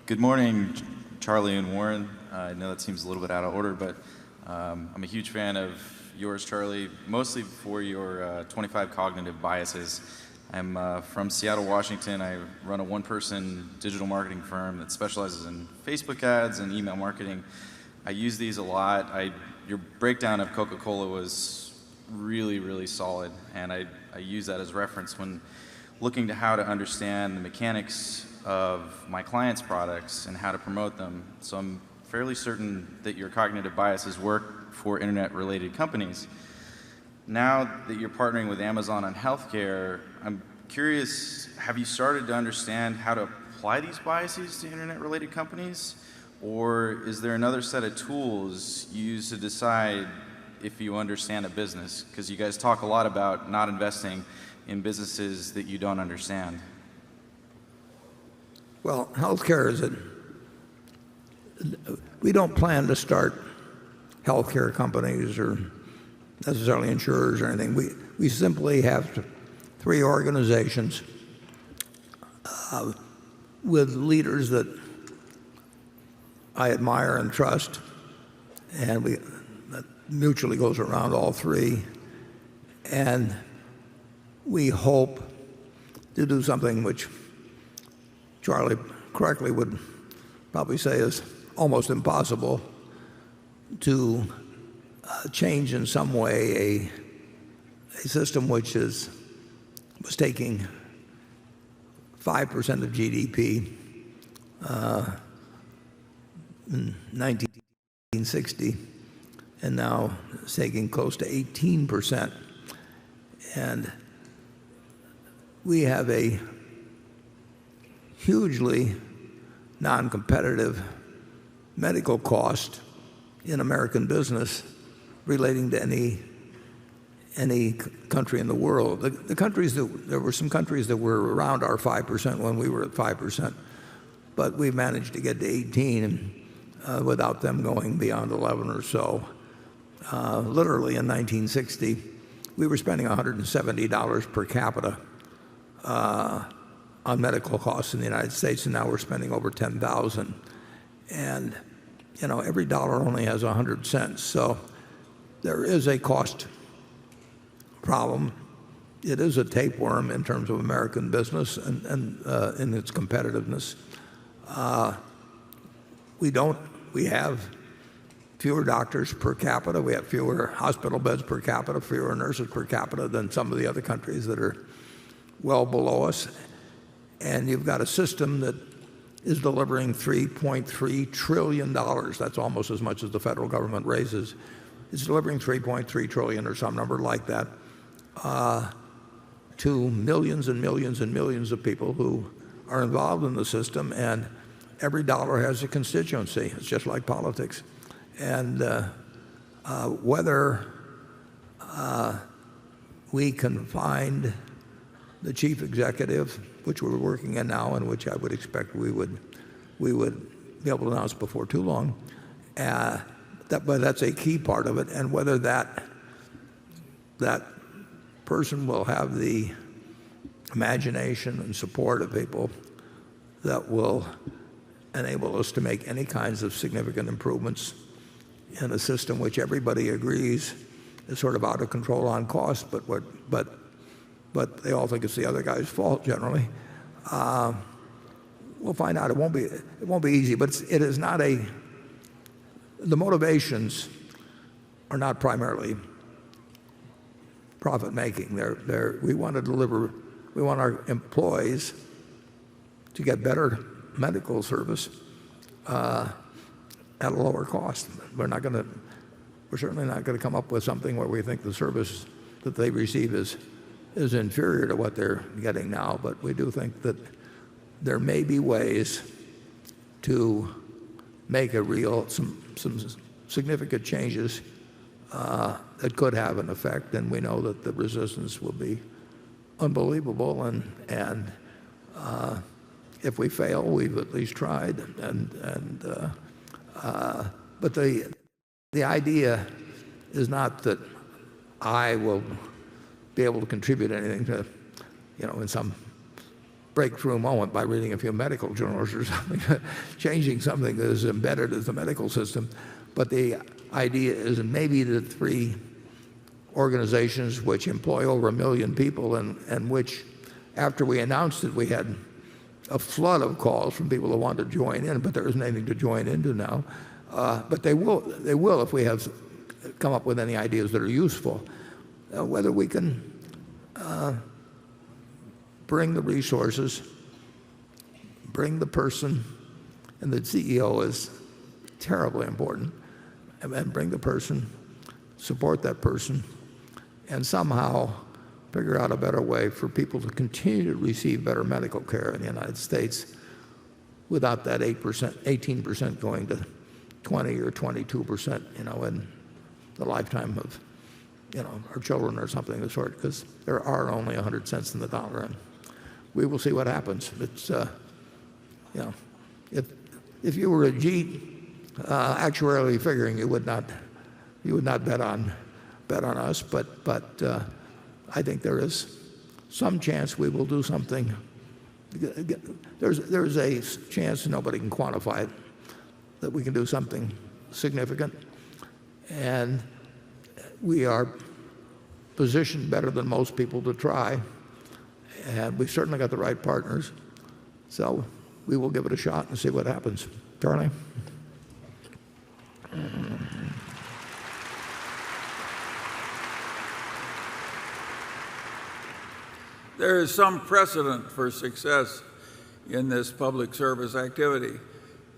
Good morning, Charlie and Warren. I know that seems a little bit out of order, but I'm a huge fan of yours, Charlie, mostly for your 25 cognitive biases. I'm from Seattle, Washington. I run a one-person digital marketing firm that specializes in Facebook ads and email marketing. I use these a lot. Your breakdown of Coca-Cola was really, really solid, and I use that as reference when looking to how to understand the mechanics of my clients' products and how to promote them. So I'm fairly certain that your cognitive biases work for internet-related companies. Now that you're partnering with Amazon on healthcare, I'm curious, have you started to understand how to apply these biases to internet-related companies? Or is there another set of tools you use to decide if you understand a business? Because you guys talk a lot about not investing in businesses that you don't understand. Well, healthcare we don't plan to start healthcare companies or necessarily insurers or anything. We simply have three organizations with leaders that I admire and trust, and that mutually goes around all three. And we hope to do something which Charlie correctly would probably say is almost impossible, to change in some way a system which was taking 5% of GDP in 1960, and now it's taking close to 18%. And we have a hugely non-competitive medical cost in American business relating to any country in the world. There were some countries that were around our 5% when we were at 5%, but we managed to get to 18 without them going beyond 11 or so. Literally in 1960, we were spending $170 per capita on medical costs in the United States, and now we're spending over $10,000. And every dollar only has 100 cents. So there is a cost problem. It is a tapeworm in terms of American business and in its competitiveness. We have fewer doctors per capita. We have fewer hospital beds per capita, fewer nurses per capita than some of the other countries that are well below us. And you've got a system that is delivering $3.3 trillion. That's almost as much as the federal government raises. It's delivering $3.3 trillion or some number like that to millions and millions and millions of people who are involved in the system, and every dollar has a constituency. It's just like politics. And whether we can find the chief executive, which we're working in now and which I would expect we would be able to announce before too long, but that's a key part of it. And whether that person will have the imagination and support of people that will enable us to make any kinds of significant improvements in a system which everybody agrees is sort of out of control on cost, but they all think it's the other guy's fault generally. We'll find out. It won't be easy, but it is not the motivations are not primarily profit making. We want our employees to get better medical service at a lower cost. We're certainly not going to come up with something where we think the service that they receive is inferior to what they're getting now, but we do think that there may be ways to make some significant changes that could have an effect, and we know that the resistance will be unbelievable, and if we fail, we've at least tried. But the idea is not that I will be able to contribute anything to, in some breakthrough moment by reading a few medical journals or something, changing something that is embedded as the medical system. But the idea is maybe the three organizations which employ over 1 million people and which, after we announced it, we had a flood of calls from people who wanted to join in, but there isn't anything to join into now. But they will if we have come up with any ideas that are useful. Whether we can bring the resources, bring the person, and the CEO is terribly important, and then bring the person, support that person, and somehow figure out a better way for people to continue to receive better medical care in the United States without that 18% going to 20 or 22%, in the lifetime of, our children or something of the sort, because there are only 100 cents in the dollar, and we will see what happens. It's, if you were a Jeet actuarially figuring, you would not bet on us, but I think there is some chance we will do something. There's a chance, nobody can quantify it, that we can do something significant, and we are positioned better than most people to try, and we've certainly got the right partners, so we will give it a shot and see what happens. Charlie? There is some precedent for success in this public service activity.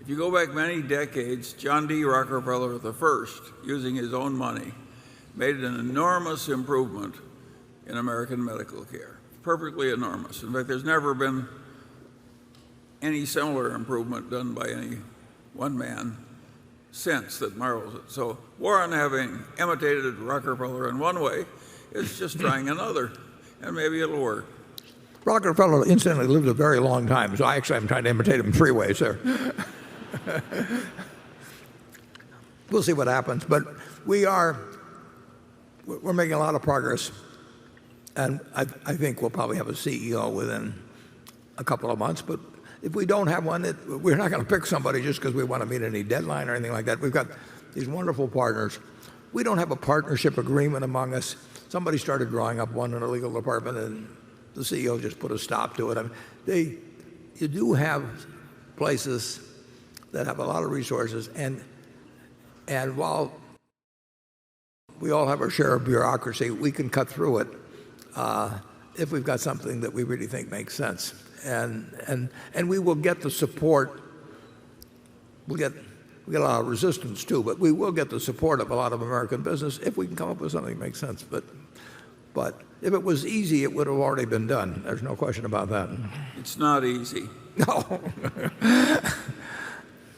If you go back many decades, John D. Rockefeller I, using his own money, made an enormous improvement in American medical care. Perfectly enormous. In fact, there's never been any similar improvement done by any one man since that marvels it. So Warren, having imitated Rockefeller in one way, is just trying another, and maybe it'll work. Rockefeller incidentally lived a very long time, so I am trying to imitate him in 3 ways there. We'll see what happens, but we're making a lot of progress, and I think we'll probably have a CEO within a couple of months, but if we don't have one, we're not going to pick somebody just because we want to meet any deadline or anything like that. We've got these wonderful partners. We don't have a partnership agreement among us. Somebody started drawing up one in the legal department, and the CEO just put a stop to it. I mean, you do have places that have a lot of resources, and while we all have our share of bureaucracy, we can cut through it if we've got something that we really think makes sense. And we will get the support. We get a lot of resistance too, but we will get the support of a lot of American business if we can come up with something that makes sense. But if it was easy, it would have already been done. There's no question about that. It's not easy. No.